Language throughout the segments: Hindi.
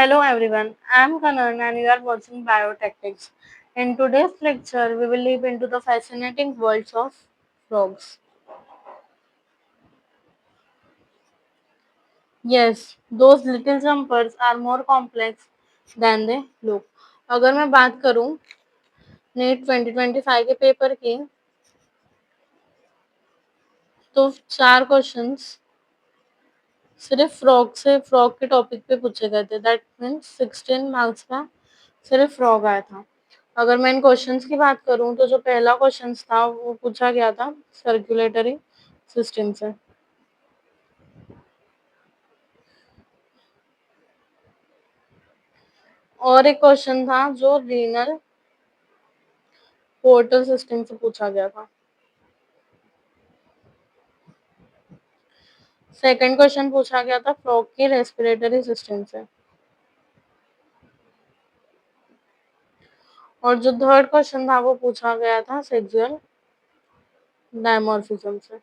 Hello everyone, I am Kanan and you are watching Biotactics. In today's lecture, we will leap into the fascinating worlds of frogs. Yes, those little jumpers are more complex than they look. अगर मैं बात करूं नीट 2025 के पेपर की तो 4 क्वेश्चंस सिर्फ फ्रॉग के टॉपिक पे पूछे गए थे। दैट मीन्स 16 मार्क्स का सिर्फ फ्रॉग आया था। अगर मैं इन क्वेश्चंस की बात करूं तो जो पहला क्वेश्चन था वो पूछा गया था सर्कुलेटरी सिस्टम से। और एक क्वेश्चन था जो रीनल पोर्टल सिस्टम से पूछा गया था। सेकंड क्वेश्चन पूछा गया था फ्रॉग की रेस्पिरेटरी सिस्टम से। और जो थर्ड क्वेश्चन था वो पूछा गया था सेक्सुअल डायमॉर्फिज्म से।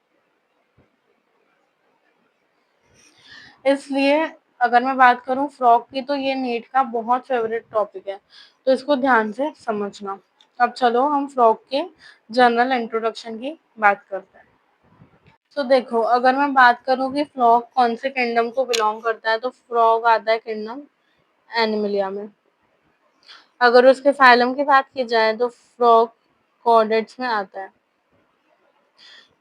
इसलिए अगर मैं बात करूं फ्रॉग की तो ये नीट का बहुत फेवरेट टॉपिक है, तो इसको ध्यान से समझना। अब चलो हम फ्रॉग के जनरल इंट्रोडक्शन की बात करते हैं। तो देखो, अगर मैं बात करूं कि फ्रॉग कौन से किंगडम को बिलोंग करता है तो फ्रॉग आता है किंगडम एनिमलिया में। अगर उसके फाइलम की बात की जाए तो फ्रॉग कॉर्डेट्स में आता है।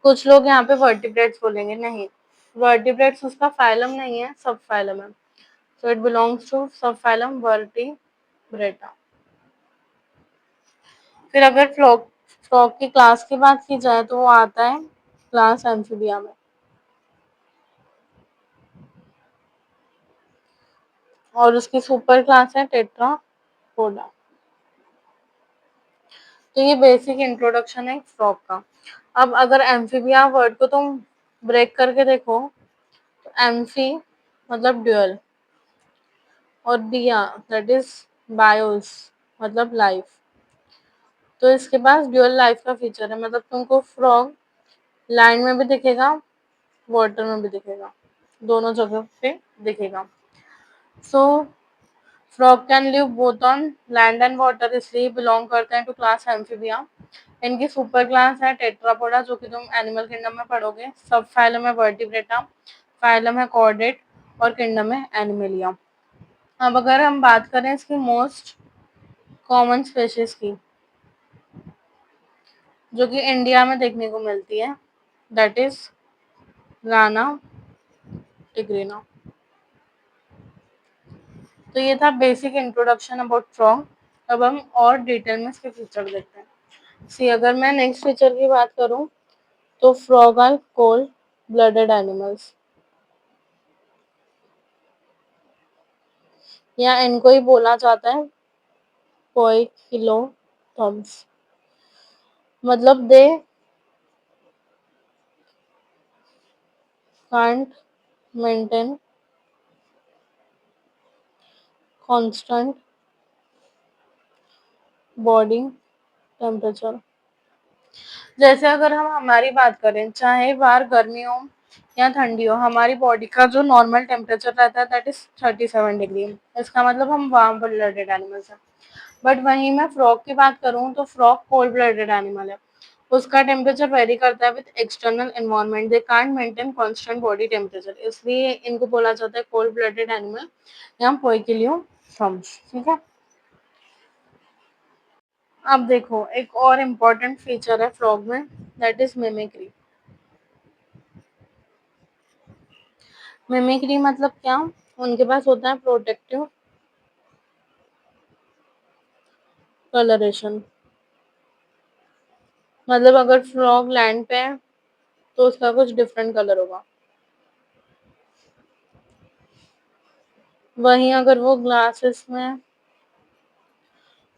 कुछ लोग यहाँ पे वर्टिब्रेट्स बोलेंगे, नहीं, वर्टिब्रेट्स उसका फाइलम नहीं है, सब फाइलम है। So it belongs to subphylum Vertebrata. फिर अगर फ्रॉग फ्रॉग की क्लास की बात की जाए तो वो आता है क्लास एम्फीबिया में। और उसकी सुपर क्लास है टेट्रापोडा। तो ये बेसिक इंट्रोडक्शन है फ्रॉग का। अब अगर एम्फीबिया वर्ड को तुम ब्रेक करके देखो तो एम्फी मतलब ड्यूअल और बिया दैट इज बायोस मतलब लाइफ। तो इसके पास ड्यूअल लाइफ का फीचर है, मतलब तुमको फ्रॉग लैंड में भी दिखेगा, वाटर में भी दिखेगा, दोनों जगह पे दिखेगा। So frog can live both on land and water, इसलिए बिलोंग करते हैं टू क्लास एम्फीबिया। इनकी सुपर क्लास है टेट्रापोडा, जो कि तुम एनिमल किंगडम में पढ़ोगे। सब फाइलम है वर्टिब्रेटा, फाइलम है कॉर्डेट और किंगडम है एनिमलिया। अब अगर हम बात करें इसकी मोस्ट कॉमन स्पेशीज की जो कि इंडिया में देखने को मिलती है, दैट इज राना टिग्रिना। तो ये था बेसिक इंट्रोडक्शन अबाउट फ्रॉग। अब हम और डिटेल में इसके फीचर देखते हैं। सी अगर मैं नेक्स्ट फीचर की बात करूं तो frog are cold blooded animals, या इनको ही बोला जाता है पोइकिलोथर्म्स। मतलब they can't maintain constant body temperature. जैसे अगर हम हमारी बात करें, चाहे बाहर गर्मी हो या ठंडी हो, हमारी बॉडी का जो नॉर्मल टेम्परेचर रहता है दैट इज 37 डिग्री। इसका मतलब हम वार्म ब्लडेड एनिमल्स हैं। बट वहीं मैं फ्रॉग की बात करूं तो फ्रॉग कोल्ड ब्लडेड एनिमल है। उसका टेम्परेचर वेरी करता है with external environment, they can't maintain constant body temperature, इसलिए इनको बोला जाता है कोल्ड ब्लडेड एनिमल या पोइकिलियोथर्म्स। ठीक है। अब देखो, एक और इम्पोर्टेंट फीचर है फ्रॉग में, दैट इज मिमिक्री। मिमिक्री मतलब क्या? उनके पास होता है प्रोटेक्टिव कलरेशन। मतलब अगर फ्रॉग लैंड पे है तो उसका कुछ डिफरेंट कलर होगा, वहीं अगर वो ग्लासेस में है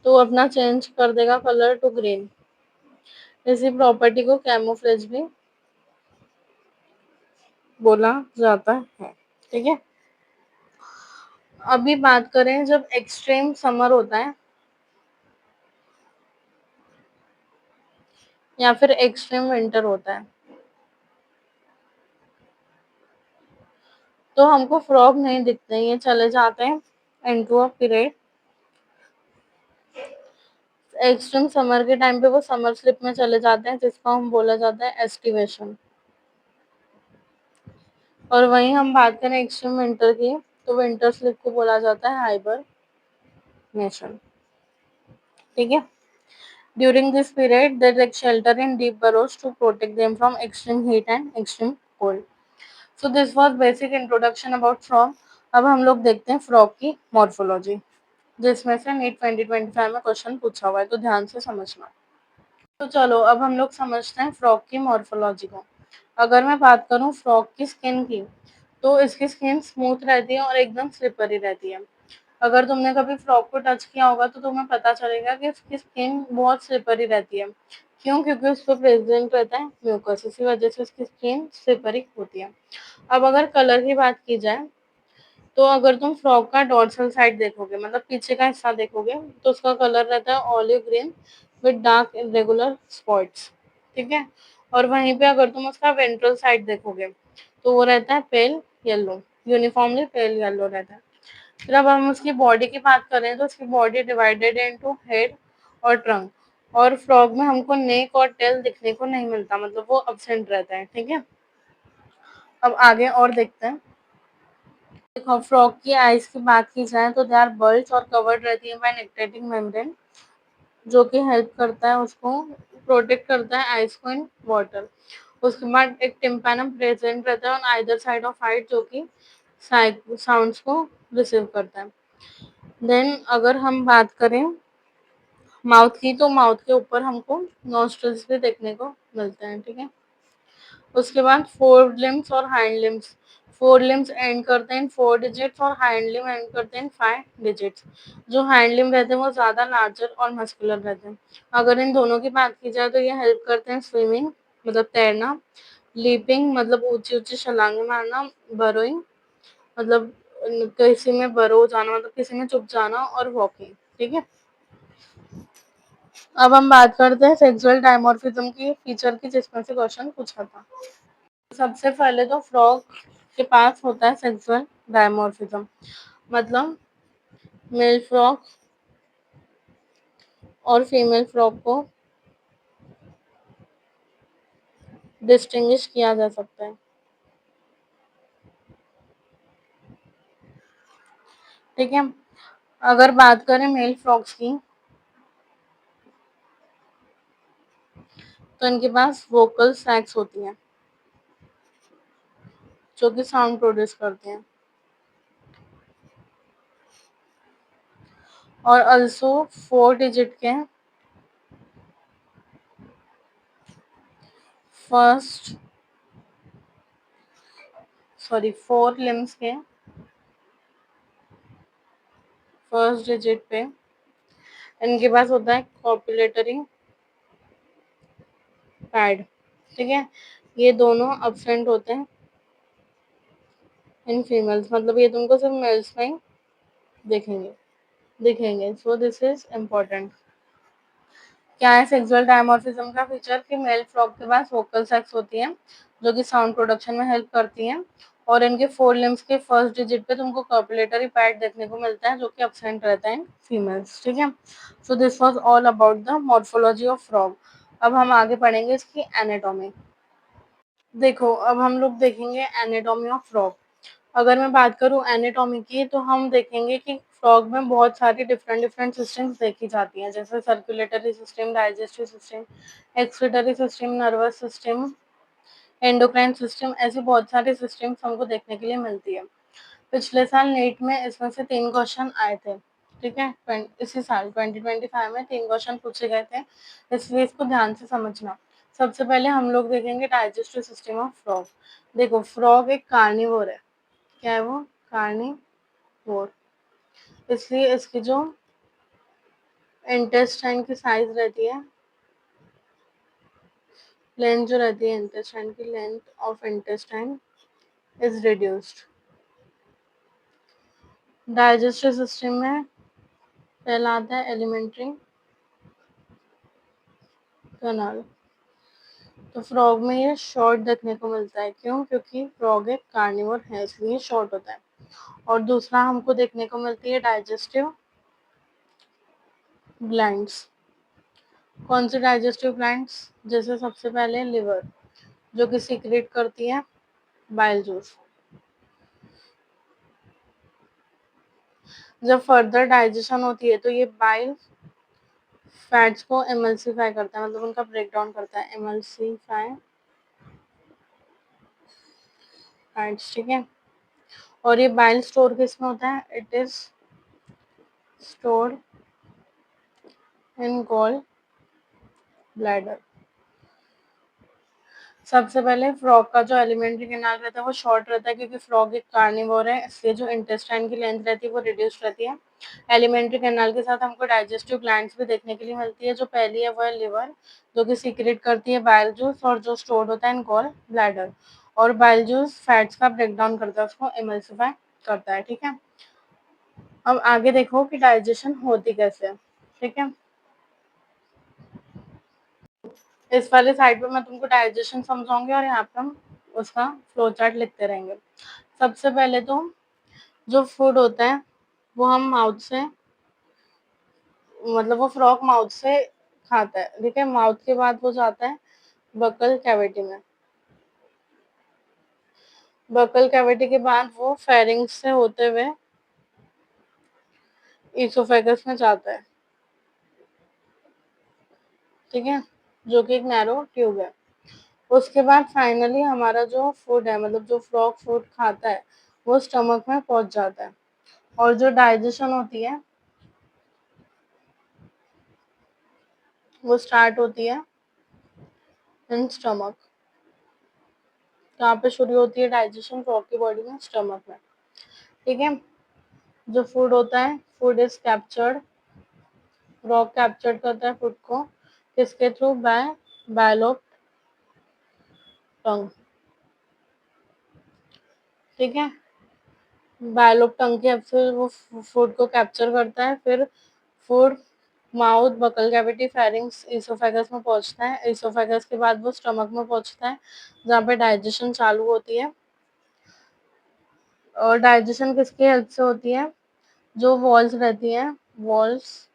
तो वो अपना चेंज कर देगा कलर टू ग्रीन। इसी प्रॉपर्टी को कैमोफ्लेज भी बोला जाता है। ठीक है। अभी बात करें जब एक्सट्रीम समर होता है या फिर एक्सट्रीम विंटर होता है तो हमको फ्रॉग नहीं दिखते, ये चले जाते हैं into a period. Extreme summer के टाइम पे वो समर स्लिप में चले जाते हैं, जिसको हम बोला जाता है एस्टिवेशन। और वहीं हम बात करें एक्सट्रीम विंटर की, तो विंटर स्लिप को बोला जाता है हाइबरनेशन। ठीक है। During this period they take shelter in deep burrows to protect them from extreme heat and extreme cold. So this was basic introduction about frog. अब हम लोग देखते हैं फ्रॉग की मॉर्फोलॉजी, जिसमें से नीट 2025 में क्वेश्चन पूछा हुआ है, तो ध्यान से समझना। तो चलो अब हम लोग समझते हैं फ्रॉग की मॉर्फोलॉजी को। अगर मैं बात करूं फ्रॉग की स्किन की, तो इसकी स्किन स्मूथ रहती है और एकदम स्लिपरी रहती है। अगर तुमने कभी फ्रॉग को टच किया होगा तो तुम्हें पता चलेगा कि इसकी स्किन बहुत स्लिपरी रहती है। क्यों? क्योंकि उस पर प्रेजेंट रहता है म्यूकस, इसी वजह से उसकी स्किन स्लिपरी होती है। अब अगर कलर की बात की जाए, तो अगर तुम फ्रॉक का डॉर्सल साइड देखोगे, मतलब पीछे का हिस्सा देखोगे, तो उसका कलर रहता है olive green with dark irregular spots. ठीक है। और वहीं पे अगर तुम उसका वेंट्रल साइड देखोगे, तो वो रहता है pale yellow, uniformly pale yellow रहता है। फिर अब हम उसकी बॉडी की बात करें, तो उसकी बॉडी डिवाइडेड इनटू हेड और ट्रंक। और फ्रॉग में हमको नेक और टेल दिखने को नहीं मिलता, मतलब वो अब्सेंट रहता है। ठीक है। अब आगे और देखते हैं। देखो फ्रॉग की आइज की बात की जाए, तो दे आर बल्ज और कवर्ड रहती है बाय नेक्टेटिंग मेम्ब्रेन, जो कि हेल्प करता है उसको, प्रोटेक्ट करता है आइज को इन वाटर। उसके बाद एक टिम्पैनम प्रेजेंट रहता है on either side of height, जो कि साउंड्स को रिसीव करता है। देन अगर हम बात करें माउथ की, तो माउथ के ऊपर हमको नॉस्ट्रल्स भी देखने को मिलते हैं। ठीक है। उसके बाद फोर लिम्स और hind limbs. Four limbs and करते हैं 4 डिजिट्स और हाइंड लिम एंड करते हैं 5 डिजिट्स। जो हाइंड लिम रहते हैं वो ज़्यादा लार्जर और मस्कुलर रहते हैं। अगर इन दोनों की बात की जाए, तो ये हेल्प करते हैं स्विमिंग मतलब तैरना, लीपिंग मतलब ऊंची ऊंची छलांगे मारना, बरोइंग मतलब किसी में बरो जाना मतलब किसी में चुप जाना, और वॉकिंग। ठीक है। अब हम बात करते हैं सेक्सुअल डायमॉर्फिज्म की फीचर की, जिसमें से क्वेश्चन पूछा था। सबसे पहले तो फ्रॉग के पास होता है सेक्सुअल डायमॉर्फिज्म, मतलब मेल फ्रॉग और फीमेल फ्रॉग को डिस्टिंग्विश किया जा सकता है। ठीक है। अगर बात करें मेल फ्रॉग्स की, तो इनके पास वोकल सैक्स होती हैं, जो कि साउंड प्रोड्यूस करते हैं। और अल्सो 4 डिजिट के फर्स्ट 4 लिम्स के फर्स्ट डिजिट पे इनके पास होता है कॉपुलेटरी पैड। ठीक है। ये दोनों अब्सेंट होते हैं इन फीमेल्स, मतलब ये तुमको सिर्फ मेल्स में ही देखेंगे दिखेंगे। So this is important. क्या है सेक्सुअल डायमॉर्फिज्म का फीचर? कि मेल फ्रॉग के पास वोकल सेक्स होती है, जो कि साउंड प्रोडक्शन में हेल्प करती हैं। और इनके 4 लिम्स के फर्स्ट डिजिट पे तुमको कॉपुलेटरी पैड देखने को मिलता है, जो कि अब्सेंट रहता है इन फीमेल्स। ठीक है। So this was all about the morphology of frog. अब हम आगे पढ़ेंगे इसकी एनाटॉमी। देखो अब हम लोग देखेंगे एनाटॉमी ऑफ फ्रॉग। अगर मैं बात करूँ एनाटॉमी की, तो हम देखेंगे कि फ्रॉग में बहुत सारी डिफरेंट डिफरेंट सिस्टम्स देखी जाती हैं, जैसे circulatory system, digestive system, excretory system, nervous system, endocrine system, ऐसी बहुत सारी सिस्टम्स हमको देखने के लिए मिलती है। पिछले साल नीट में इसमें से 3 क्वेश्चन आए थे। ठीक है। इसी साल 2025 में 3 क्वेश्चन पूछे गए थे, इसलिए इसको ध्यान से समझना। सबसे पहले हम लोग देखेंगे डाइजेस्टिव सिस्टम ऑफ फ्रॉग। देखो फ्रॉग एक कार्निवोर है। क्या है वो? कार्निवोर। इसलिए इसकी जो इंटेस्टाइन की साइज रहती है, लेंथ जो रहती है इंटेस्टाइन की, length of intestine is reduced. Digestive system में पहला आता है एलिमेंट्री कैनाल। तो फ्रॉग में ये शॉर्ट देखने को मिलता है। क्यों? क्योंकि फ्रॉग एक कार्निवोर है, इसलिए शॉर्ट होता है। और दूसरा हमको देखने को मिलती है डाइजेस्टिव ग्लैंड्स। कौन सी डाइजेस्टिव ग्लैंड्स? जैसे सबसे पहले लिवर, जो कि सीक्रेट करती है बाइल जूस। जब फर्दर डाइजेशन होती है तो ये बाइल फैट्स को एमल्सिफाई करता है, मतलब उनका ब्रेक डाउन करता है, एमल्सिफाई फैट्स, ठीक है। और ये बाइल स्टोर किस में होता है? It is stored in gall bladder. सबसे पहले फ्रॉग का जो एलिमेंट्री कैनाल रहता है वो शॉर्ट रहता है, क्योंकि फ्रॉग एक कार्निवोर है, इसलिए जो इंटेस्टाइन की लेंथ रहती है वो रिड्यूस रहती है। एलिमेंट्री कैनाल के साथ हमको डाइजेस्टिव ग्लैंड्स भी देखने के लिए मिलती है। जो पहली है वो है लिवर, जो कि सीक्रेट करती है बाइल जूस और जो स्टोर्ड होता है इन गॉल ब्लैडर। और बाइल जूस फैट्स का ब्रेक डाउन करता है, उसको एमल्सिफाई करता है, ठीक है। अब आगे देखो कि डाइजेशन होती कैसे है, ठीक है। इस वाले साइड पे मैं तुमको डाइजेशन समझाऊंगी और यहाँ पे हम उसका फ्लो चार्ट लिखते रहेंगे। सबसे पहले तो जो फूड होता है वो हम माउथ से, मतलब वो फ्रॉग माउथ से खाता है, ठीक है। माउथ के बाद वो जाता है बकल कैविटी में। बकल कैविटी के बाद वो फेरिंग्स से होते हुए इसोफेगस में जाता है, ठीक है, जो कि एक नैरो ट्यूब है। उसके बाद फाइनली हमारा जो फूड है, मतलब जो फ्रॉग फूड खाता है, वो स्टमक में पहुंच जाता है। और जो डाइजेशन होती है वो स्टार्ट होती है इन स्टमक। कहाँ पे शुरू होती है डाइजेशन? फ्रॉग की बॉडी में, स्टमक में, ठीक है। जो फूड होता है, food is captured, frog captured करता है फूड को किसके थ्रू? बाय बायलोप टंग, ठीक है। बायलोप टंग की हेल्प से वो फूड को कैप्चर करता है। फिर food mouth, buccal cavity, pharynx, oesophagus में पहुंचता है। इसोफेगस के बाद वो स्टमक में पहुंचता है, जहाँ पे डाइजेशन चालू होती है। और डाइजेशन किसकी हेल्प से होती है? जो वॉल्स रहती हैं, वॉल्स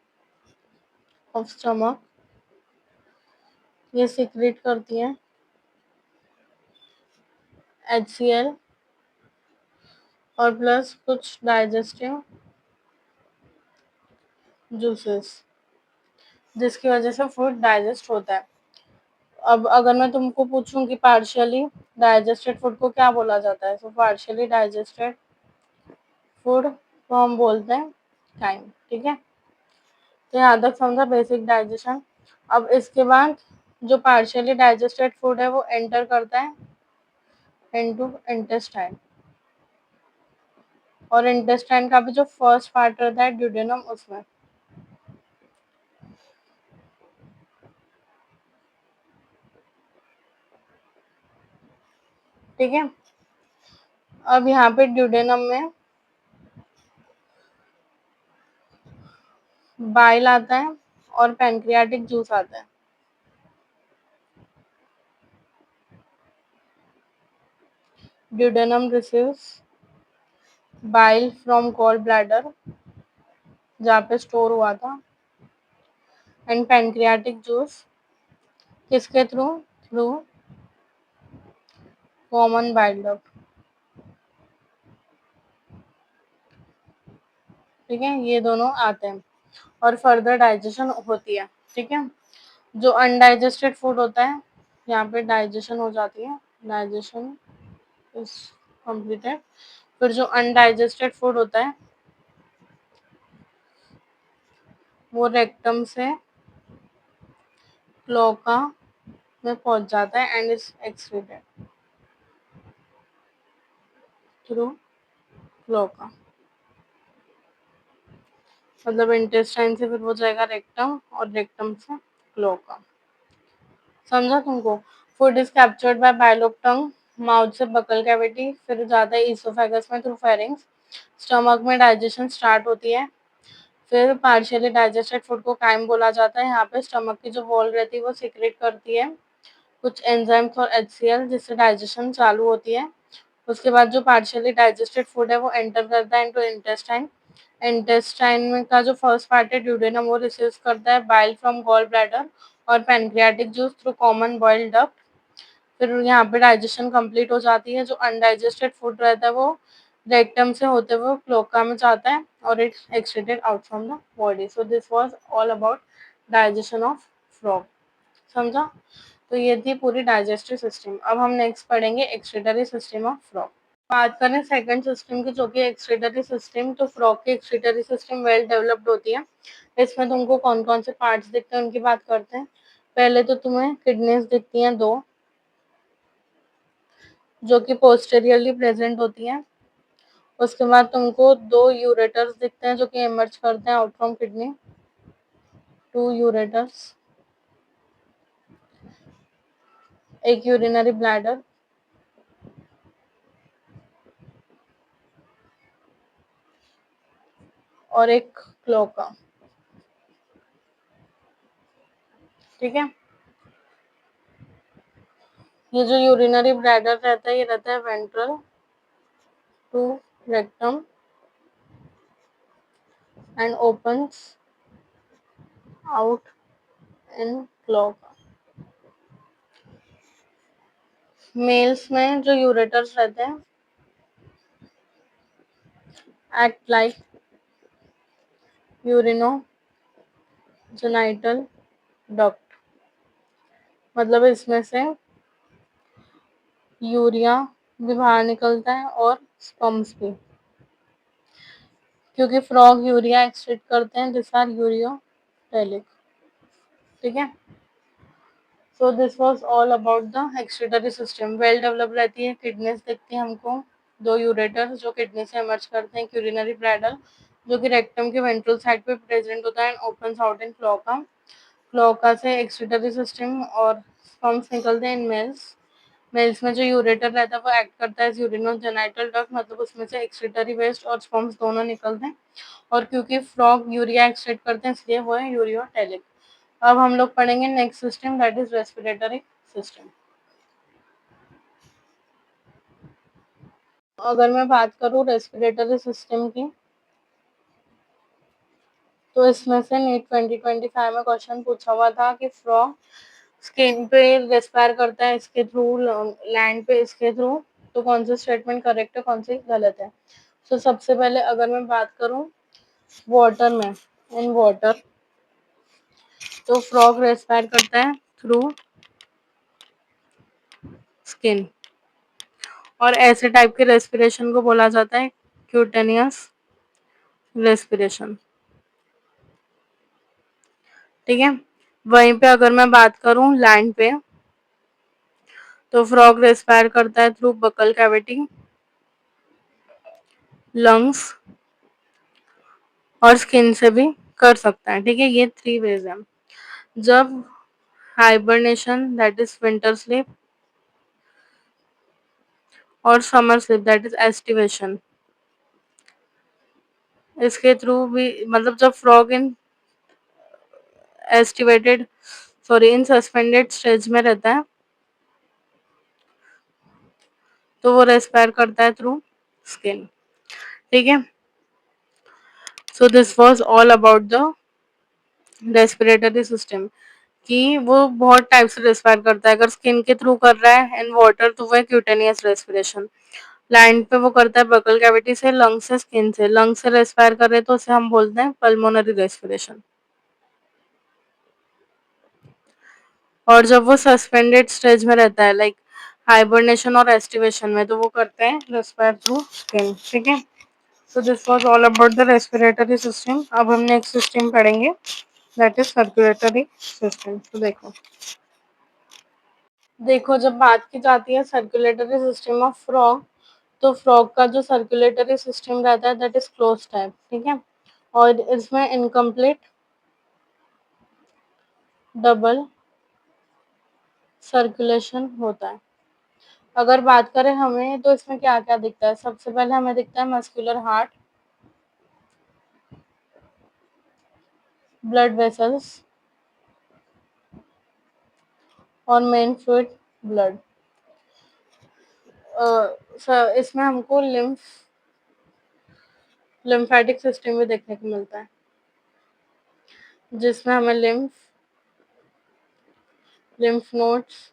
ऑफ स्टमक, ये सीक्रेट करती हैं HCl और प्लस कुछ डाइजेस्टिव जूसेस, जिसकी वजह से फूड डाइजेस्ट होता है। अब अगर मैं तुमको पूछूं कि पार्शियली डाइजेस्टेड फूड को क्या बोला जाता है, तो पार्शियली डाइजेस्टेड फूड को हम बोलते हैं काइम, ठीक है। तो यहाँ तक समझा बेसिक डाइजेशन। अब इसके बाद जो पार्शियली डाइजेस्टेड फूड है वो एंटर करता है इनटू इंटेस्टाइन, और इंटेस्टाइन का भी जो फर्स्ट पार्ट रहता है ड्यूडेनम, उसमें, ठीक है। अब यहाँ पे ड्यूडेनम में बाइल आता है और पैनक्रियाटिक जूस आता है। Duodenum receives bile from gall bladder, जहाँ पे स्टोर हुआ था, एंड पैनक्रियाटिक जूस किसके through? Through common bile duct, ठीक है। ये दोनों आते हैं और फर्दर डाइजेशन होती है, ठीक है। जो अनडाइजेस्टेड फूड होता है, यहाँ पे डाइजेशन हो जाती है, डाइजेशन इज कंप्लीटेड। फिर जो अनडाइजेस्टेड फूड होता है वो रेक्टम से क्लोका में पहुंच जाता है and is excreted through cloaca, मतलब इंटेस्टाइन से फिर वो जाएगा रेक्टम और रेक्टम से क्लोका। समझा तुमको? Food is captured by bilobed tongue, mouth से बकल कैविटी, फिर जाता है इसोफेगस में थ्रू फेरिंग्स, स्टमक में डाइजेशन स्टार्ट होती है। फिर पार्शियली डाइजेस्टेड फूड को काइम बोला जाता है। यहाँ पे स्टमक की जो वॉल रहती है वो सीक्रेट करती है कुछ एंजाइम्स और HCl, जिससे डाइजेशन चालू होती है। उसके बाद जो पार्शियली डाइजेस्टेड फूड है वो एंटर करता है इनटू इंटेस्टाइन। इंटेस्टाइन में का जो फर्स्ट पार्ट है ड्यूडेनम, वो रिसीव करता है बाइल फ्रॉम गॉल ब्लैडर और pancreatic juice through common boiled duct. फिर यहाँ पे डाइजेशन कंप्लीट हो जाती है। जो अनडाइजेस्टेड फूड रहता है वो रेक्टम से होते हुए क्लोका में जाता है और it's excreted out from the body. So this was all about digestion of frog. समझा? तो ये थी पूरी डाइजेस्टिव सिस्टम। अब हम नेक्स्ट पढ़ेंगे एक्सक्रीटरी सिस्टम ऑफ फ्रॉग। बात करें सेकंड सिस्टम की, जो कि एक्सक्रीटरी सिस्टम, तो फ्रॉग की एक्सक्रीटरी सिस्टम वेल डेवलप्ड होती है। इसमें तुमको कौन कौन से पार्ट्स दिखते हैं उनकी बात करते हैं। पहले तो तुम्हें किडनीज दिखती हैं दो, जो कि पोस्टेरियरली प्रेजेंट होती हैं। उसके बाद तुमको दो यूरेटर्स दिखते हैं जो कि इमर्ज करते हैं out from kidney, two ureters. एक यूरिनरी ब्लैडर और एक क्लोका। ठीक है। ये जो यूरिनरी ब्लैडर रहता है ये रहता है ventral to rectum and opens out in cloaca. Males में जो यूरेटर्स रहते हैं act like urinogenital duct. मतलब इसमें से यूरिया भी बाहर निकलता है और स्पम्स भी, क्योंकि फ्रॉग यूरिया एक्सक्रीट करते हैं, दिस आर यूरियोटेलिक। ठीक है। So this was all about the excretory system. Well develop रहती है। किडनीज दिखती है हमको, दो यूरेटर्स जो किडनी से इमर्ज करते हैं, यूरिनरी ब्लैडर जो कि रेक्टम के वेंट्रल साइड पे प्रेजेंट होता है and opens out in cloaca. Cloaca से एक्सक्रीटरी सिस्टम और स्पम्स निकलते हैं इन मेल्स। मेल्स में जो यूरेटर रहता है वो एक्ट करता है यूरिनोजेनाइटल डक्ट, मतलब उसमें से एक्सक्रीटरी वेस्ट और स्पर्म्स दोनों निकलते हैं। और क्योंकि फ्रॉग यूरिया एक्सक्रीट करते हैं इसलिए वो है यूरियोटेलिक। अब हम लोग पढ़ेंगे next system, that is respiratory system. अगर मैं बात करूँ रेस्पिरेटरी सिस्टम की, तो इसमें से नीट 2025 में क्वेश्चन पूछा हुआ था कि फ्रॉग स्किन पे रेस्पायर करता है इसके थ्रू, लैंड पे इसके थ्रू। तो कौन सा स्टेटमेंट करेक्ट है, कौन सी गलत है? तो सबसे पहले अगर मैं बात करूं वाटर में, इन वाटर, तो फ्रॉग रेस्पायर करता है थ्रू स्किन। और ऐसे टाइप के रेस्पिरेशन को बोला जाता है क्यूटेनियस रेस्पिरेशन। ठीक है। वहीं पे अगर मैं बात करूं लैंड पे, तो फ्रॉग रेस्पायर करता है थ्रू बकल कैविटी, लंग्स और स्किन से भी कर सकता है। ठीक है। ये थ्री वेज है। जब hibernation that is winter sleep और summer sleep that is aestivation, इसके थ्रू भी, मतलब जब frog in aestivated, sorry in suspended stage में रहता है तो वो रेस्पायर करता है थ्रू स्किन। ठीक है। So this was all about the respiratory system, कि वो बहुत टाइप से रेस्पायर करता है। अगर स्किन के थ्रू कर रहा है इन वाटर तो वो है क्यूटेनियस रेस्पिरेशन। लैंड पे वो करता है बकल कैविटी से, लंग से, स्किन से। लंग से रेस्पायर कर रहे तो उसे हम बोलते हैं पल्मोनरी रेस्पिरेशन। और जब वो सस्पेंडेड स्टेज में रहता है लाइक हाइबरनेशन और एस्टिवेशन में, तो वो करते हैं रेस्पायर थ्रू स्किन। ठीक है। So this was all about the respiratory system. अब हम नेक्स्ट सिस्टम पढ़ेंगे, दैट इज सर्कुलेटरी सिस्टम। तो देखो, जब बात की जाती है सर्कुलेटरी सिस्टम ऑफ फ्रॉग, तो फ्रॉग का जो सर्कुलेटरी सिस्टम रहता है दैट इज क्लोज टाइप। ठीक है। और इसमें इनकम्प्लीट डबल सर्कुलेशन होता है। अगर बात करें हमें तो इसमें क्या क्या दिखता है, सबसे पहले हमें दिखता है मस्कुलर हार्ट, ब्लड वेसल्स और मेन फ्लूइड ब्लड। इसमें हमको लिम्फेटिक सिस्टम भी देखने को मिलता है, जिसमें हमें लिम्फ नोड्स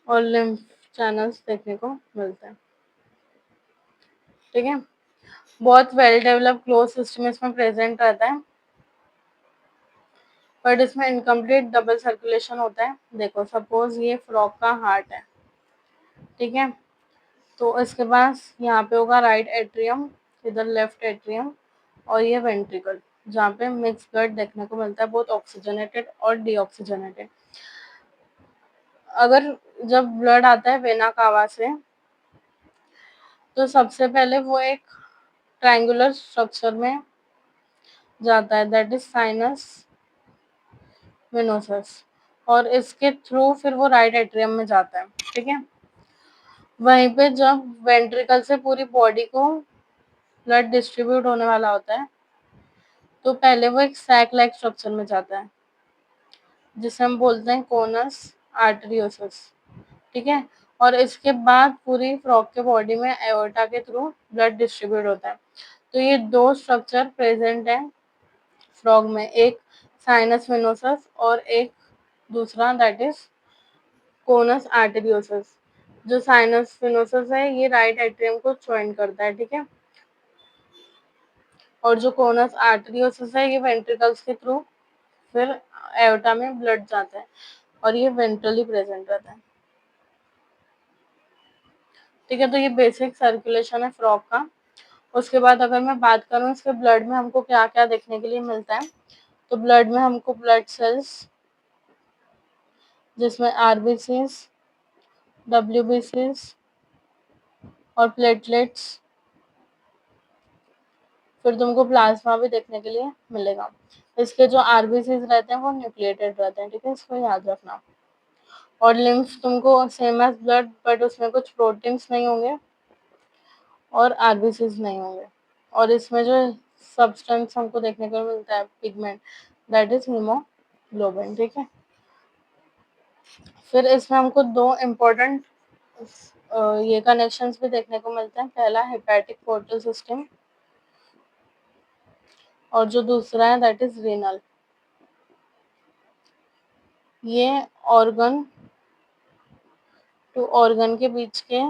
और लिम्फ चैनल्स देखने को मिलते हैं। ठीक है, बहुत वेल डेवलप्ड क्लोज सिस्टम इसमें प्रेजेंट रहता है, बट इसमें इनकम्प्लीट डबल सर्कुलेशन होता है। देखो सपोज ये फ्रॉग का हार्ट है, ठीक है, तो इसके पास यहाँ पे होगा राइट एट्रियम, इधर लेफ्ट एट्रियम, और ये वेंट्रिकल, जहाँ पे मिक्स ब्लड देखने को मिलता है, बहुत ऑक्सीजनेटेड और डीऑक्सीजनेटेड। अगर जब ब्लड आता है वेना कावा से, तो सबसे पहले वो एक ट्रायंगुलर स्ट्रक्चर में जाता है, दैट इज साइनस वेनोसस, और इसके थ्रू फिर वो राइट एट्रियम में जाता है। ठीक है, वहीं पे जब वेंट्रिकल से पूरी बॉडी को ब्लड डिस्ट्रीब्यूट होने वाला होता है, तो पहले वो एक सैक लाइक स्ट्रक्चर में जाता है, जिसे हम बोलते हैं कोनस आर्टरियोसस। ठीक है, और इसके बाद पूरी फ्रॉग के बॉडी में एओर्टा के थ्रू ब्लड डिस्ट्रीब्यूट होता है। तो ये दो स्ट्रक्चर प्रेजेंट है फ्रॉग में, एक साइनस वेनोसस और एक दूसरा दैट इज कोनस आर्टेरियोसस। जो साइनस वेनोसस है ये राइट एट्रियम को ज्वाइन करता है, ठीक है, और जो कोनस आर्टेरियोसस है ये वेंट्रिकल्स के थ्रू फिर एओर्टा में ब्लड जाता है, और ये वेंट्रली प्रेजेंट रहता है। ठीक है, तो ये बेसिक सर्कुलेशन है फ्रॉग का। उसके बाद अगर मैं बात करूँ इसके ब्लड में हमको क्या क्या देखने के लिए मिलता है, तो ब्लड में हमको ब्लड सेल्स, जिसमें आरबीसीज, डब्ल्यूबीसीज और प्लेटलेट्स, फिर तुमको प्लाज्मा भी देखने के लिए मिलेगा। इसके जो आरबीसीज रहते हैं वो न्यूक्लिएटेड रहते हैं, ठीक है, इसको याद रखना। और लिम्फ तुमको सेम एज ब्लड, बट उसमें कुछ प्रोटीन्स नहीं होंगे और आरबीसीज नहीं होंगे। और इसमें जो सब्सटेंस हमको देखने को मिलता है पिगमेंट, दैट इज हीमोग्लोबिन। ठीक है, फिर इसमें हमको दो इम्पोर्टेंट ये कनेक्शंस भी देखने को मिलते हैं। पहला हेपेटिक पोर्टल सिस्टम, और जो दूसरा है दैट इज रीनल। ये ऑर्गन टू ऑर्गन के बीच के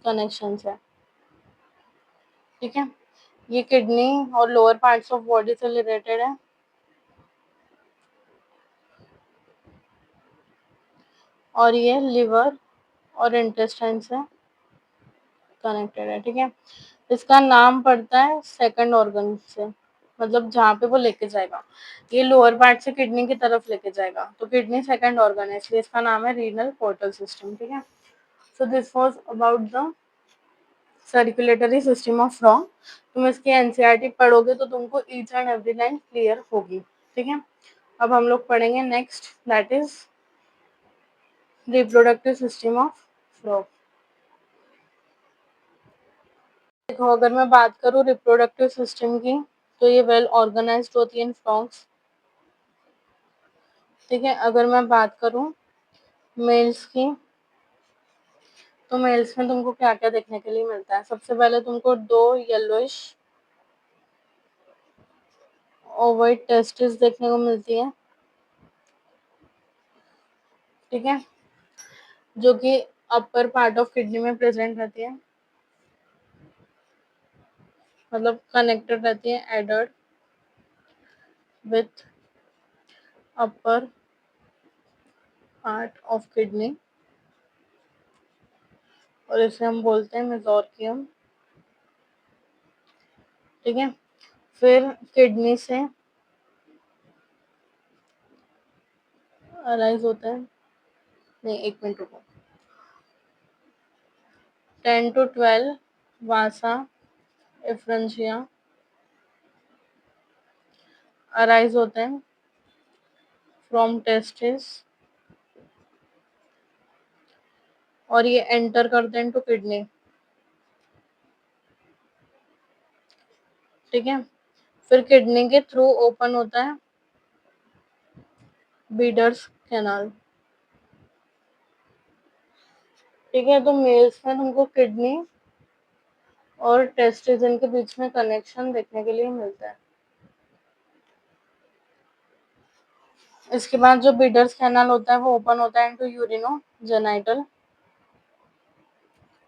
कनेक्शंस है। ठीक है, ये किडनी और लोअर पार्ट्स ऑफ बॉडी से रिलेटेड है, और ये लिवर और इंटेस्टाइन से कनेक्टेड है। ठीक है, इसका नाम पड़ता है सेकंड ऑर्गन से, मतलब जहाँ पे वो लेके जाएगा, ये लोअर पार्ट से किडनी की तरफ लेके जाएगा, तो किडनी सेकंड ऑर्गन है, इसलिए इसका नाम है रीनल पोर्टल सिस्टम। ठीक है, so this was about the circulatory system of frog. तुम इसकी एनसीईआरटी पढ़ोगे तो तुमको each and every line clear होगी। ठीक है, अब हम लोग पढ़ेंगे next, that is reproductive system of frog. देखो अगर मैं बात करूँ रिप्रोडक्टिव सिस्टम की, तो ये वेल ऑर्गेनाइज्ड होती है इन फ्रॉग्स। ठीक है, अगर मैं बात करूँ मेल्स की, तो मेल्स में तुमको क्या क्या देखने के लिए मिलता है। सबसे पहले तुमको दो येलोइश ओवल टेस्टिस देखने को मिलती है, ठीक है, जो कि अपर पार्ट ऑफ किडनी में प्रेजेंट रहती है, मतलब कनेक्टेड रहती है adhered with upper part of kidney, और इसे हम बोलते हैं मेसोर्कियम। ठीक है, फिर किडनी से अराइज होता है, नहीं एक मिनट रुको, 10 to 12 वासा एफ्रंजिया अराइज होते हैं फ्रॉम टेस्टिस, और ये एंटर करते हैं टू किडनी। ठीक है, फिर किडनी के थ्रू ओपन होता है बीडर्स कैनाल, ठीक है, तो मेल्स में तुमको किडनी और टेस्टिस इनके बीच में कनेक्शन देखने के लिए मिलता है। इसके बाद जो बीडर्स कैनाल होता है वो ओपन होता है into urinogenital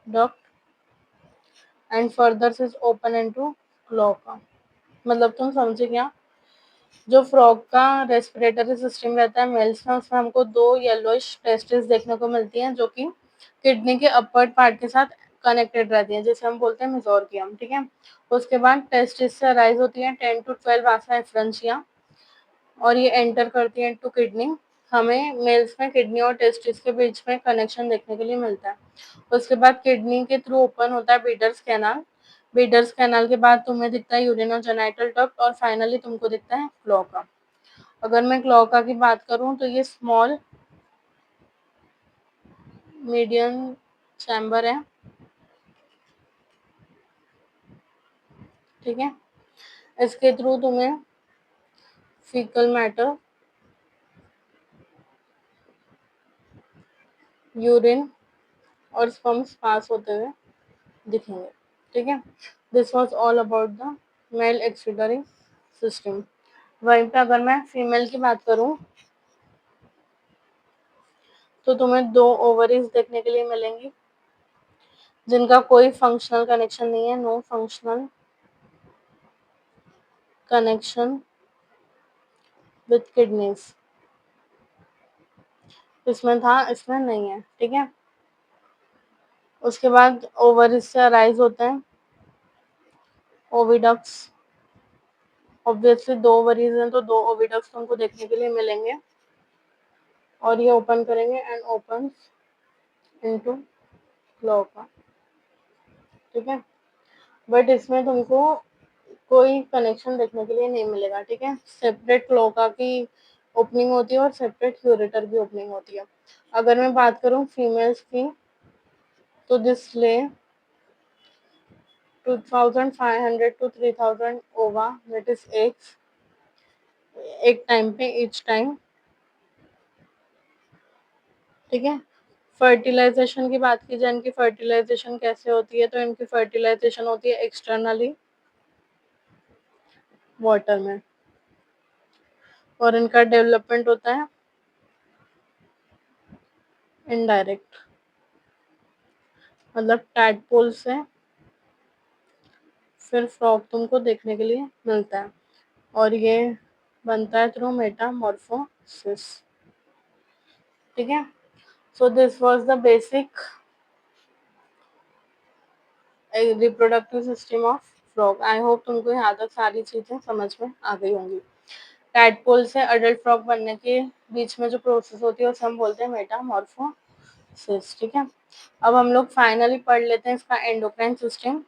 duct and further is open into cloaca. मतलब तुम समझे क्या? जो फ्रॉग का रेस्पिरेटरी सिस्टम रहता है मेल्स में, उसमें हमको दो येलोइश टेस्टिस देखने को मिलती हैं जो कि किडनी के अपर पार्ट के साथ कनेक्टेड रहती हैं, जिसे हम बोलते हैं मेसोर्गियम। ठीक है, उसके बाद टेस्टिस से अराइज होती है 10 to 12 आसा एफरेंशिया और ये एंटर करती है टू किडनी। हमें मेल्स में किडनी और टेस्टिस के बीच में कनेक्शन देखने के लिए मिलता है। उसके बाद किडनी के थ्रू ओपन होता है बीडर्स कैनाल। बीडर्स कैनाल के बाद तुम्हें दिखता है यूरिनोजेनाइटल डक्ट और फाइनली तुमको दिखता है क्लोआका। अगर मैं क्लोआका की बात करूं तो ये स्मॉल मीडियम चैम्बर है। ठीक है, इसके थ्रू तुम्हें फीकल मैटर, यूरिन और स्पर्म्स पास होते हुए दिखेंगे। ठीक है, this was all about the male excretory system. वहीं पे अगर मैं फीमेल की बात करूं तो तुम्हें दो ओवरीज देखने के लिए मिलेंगी जिनका कोई फंक्शनल कनेक्शन नहीं है, no functional connection with kidneys. इसमें था, इसमें नहीं है। ठीक है, उसके बाद ओवरीज से अराइज होते हैं ओविडक्ट्स। ऑब्वियसली दो ओवरीज हैं तो दो ओविडक्ट्स तुमको देखने के लिए मिलेंगे और ये ओपन करेंगे एंड ओपन इनटू क्लोआका। ठीक है, बट इसमें तुमको कोई कनेक्शन देखने के लिए नहीं मिलेगा। ठीक है, सेपरेट क्लोआका की ओपनिंग होती है और सेपरेट यूरेटर की ओपनिंग होती है। अगर मैं बात करूं फीमेल्स की तो दिस ले 2500 to 3000 ओवा दैट इज एग्स एक टाइम पे ईच टाइम। ठीक है, फर्टिलाइजेशन की बात की जाए, इनकी फर्टिलाइजेशन कैसे होती है, तो इनकी फर्टिलाइजेशन होती है एक्सटर्नली वाटर में और इनका डेवलपमेंट होता है इनडायरेक्ट, मतलब टैडपोल से फिर फ्रॉग तुमको देखने के लिए मिलता है और ये बनता है थ्रू मेटामॉर्फोसिस। ठीक है, so this was the basic reproductive system of frog. I hope तुमको यहाँ तक सारी चीजें समझ में आ गई होंगी। टैडपोल से अडल्ट फ्रॉग बनने के बीच में जो प्रोसेस होती है उसे हम बोलते हैं मेटामॉर्फोसिस। ठीक है, अब हम लोग फाइनली पढ़ लेते हैं इसका एंडोक्राइन सिस्टम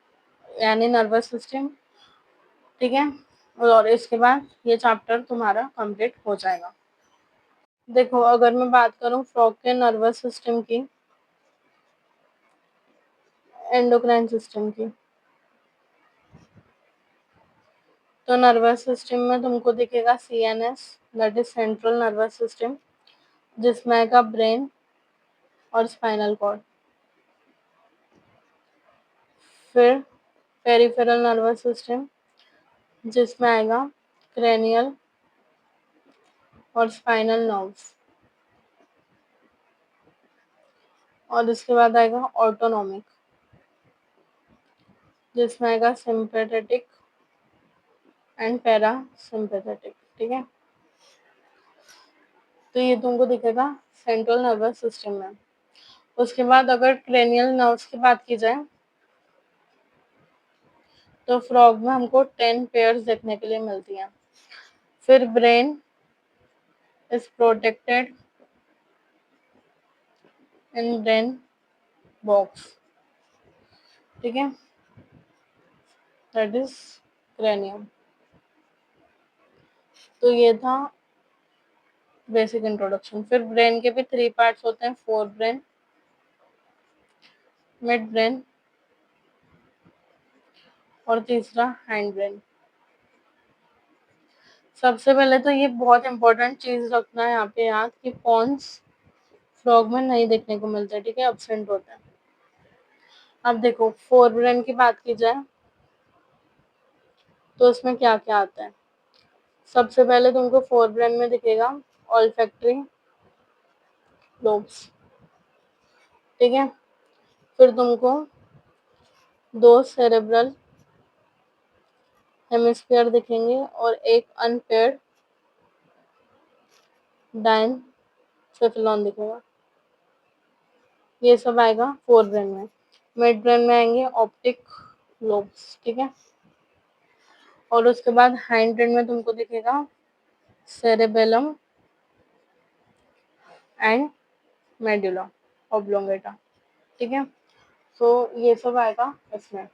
यानी नर्वस सिस्टम। ठीक है, और इसके बाद ये चैप्टर तुम्हारा कंप्लीट हो जाएगा। देखो, अगर मैं बात करूं फ्रॉग के नर्वस सिस्टम की, एंडोक्राइन सिस्टम की, तो नर्वस सिस्टम में तुमको दिखेगा CNS that is central nervous system, जिसमें आएगा ब्रेन और स्पाइनल कॉर्ड। फिर पेरिफेरल नर्वस सिस्टम जिसमें आएगा क्रेनियल और स्पाइनल नर्व्स। और इसके बाद आएगा ऑटोनॉमिक जिसमें आएगा सिंपैथेटिक एंड पैरासिम्पैथेटिक। ठीक है, तो ये तुमको दिखेगा सेंट्रल नर्वस सिस्टम में। उसके बाद अगर क्रेनियल नर्व्स की बात की जाए तो फ्रॉग में हमको 10 पेयर्स देखने के लिए मिलती हैं। फिर brain is protected in brain box. ठीक है, दैट इज क्रेनियम। तो ये था बेसिक इंट्रोडक्शन। फिर ब्रेन के भी 3 पार्ट्स होते हैं, फोर ब्रेन, मिड ब्रेन और तीसरा हैंड ब्रेन। सबसे पहले तो ये बहुत इंपॉर्टेंट चीज रखना है यहाँ पे याद कि पॉन्स फ्रॉग में नहीं देखने को मिलता है। ठीक है, एब्सेंट होता है। अब देखो फोरब्रेन की बात की जाए तो उसमें क्या क्या आता है। सबसे पहले तुमको फोरब्रेन में दिखेगा ऑल्फैक्टरी लोब्स, ठीक है। फिर तुमको दो सेरेब्रल हेमिस्फीयर दिखेंगे और एक अनपेयर्ड डायनसेफेलॉन दिखेगा। ये सब आएगा फोर ब्रेन में। मिड ब्रेन में आएंगे ऑप्टिक लोब्स, ठीक है। और उसके बाद हाइंड ब्रेन में तुमको दिखेगा सेरेबेलम एंड मेडुला ऑब्लोंगेटा, ठीक है। तो ये सब आएगा इसमें।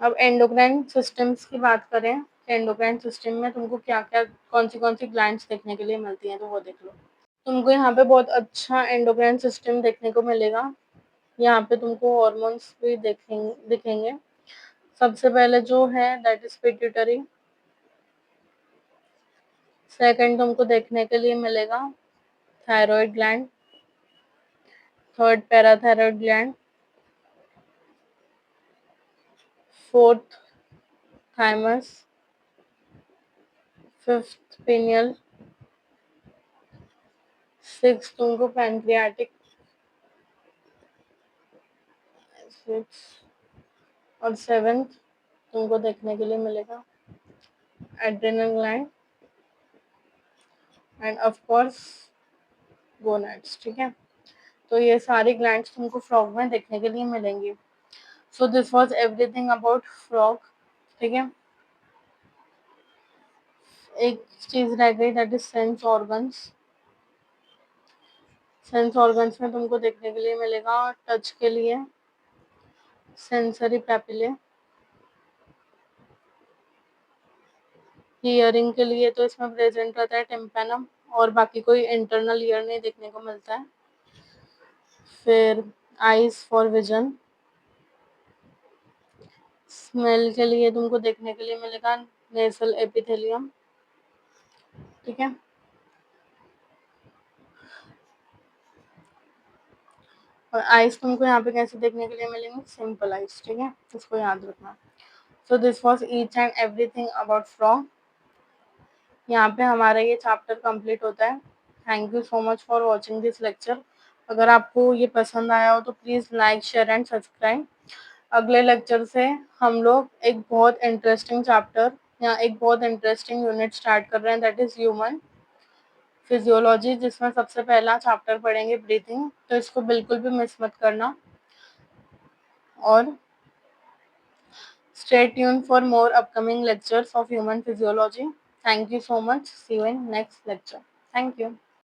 अब एंडोक्राइन सिस्टम्स की बात करें, एंडोक्राइन सिस्टम में तुमको क्या क्या कौन सी ग्लैंड्स देखने के लिए मिलती हैं, तो वो देख लो। तुमको यहाँ पे बहुत अच्छा एंडोक्राइन सिस्टम देखने को मिलेगा। यहाँ पे तुमको हॉर्मोन्स भी दिखेंगे। सबसे पहले जो है दैट इज पिट्यूटरी। सेकंड तुमको देखने के लिए मिलेगा thyroid gland. Third parathyroid gland. Fourth thymus. Fifth pineal. Six तुमको पैंक्रियाटिक। सिक्स और सेवेंथ तुमको देखने के लिए मिलेगा adrenal gland end of course gonads, ठीक है। तो ये सारी ग्लैंड्स तुमको फ्रॉग में देखने के लिए मिलेंगी। सो this was everything about frog, ठीक है। एक चीज रह गई that is sense organs. Sense organs में तुमको देखने के लिए मिलेगा टच के लिए सेंसरी पैपिले, हियरिंग के लिए तो इसमें प्रेजेंट रहता है टिम्पैनम, और बाकी कोई इंटरनल ईयर नहीं देखने को मिलता है। फिर आईज फॉर विजन। स्मेल के लिए तुमको देखने के लिए मिलेगा नेसल एपिथेलियम, ठीक है। और आइज तुमको यहाँ पे कैसे देखने के लिए मिलेंगे, सिंपल आइज, ठीक है। इसको याद रखना। So this was each and everything about frog. यहाँ पे हमारा ये चैप्टर कंप्लीट होता है। Thank you so much for watching this lecture. अगर आपको ये पसंद आया हो तो please like share and subscribe. अगले लेक्चर से हम लोग एक बहुत इंटरेस्टिंग चैप्टर या एक बहुत इंटरेस्टिंग यूनिट स्टार्ट कर रहे हैं दैट इज़ ह्यूमन फिजियोलॉजी, जिसमें सबसे पहला चैप्टर पढ़ेंगे ब्रीथिंग। तो इसको बिल्कुल भी मिस मत करना और stay tuned for more upcoming lectures of human physiology. Thank you so much. See you in next lecture. Thank you.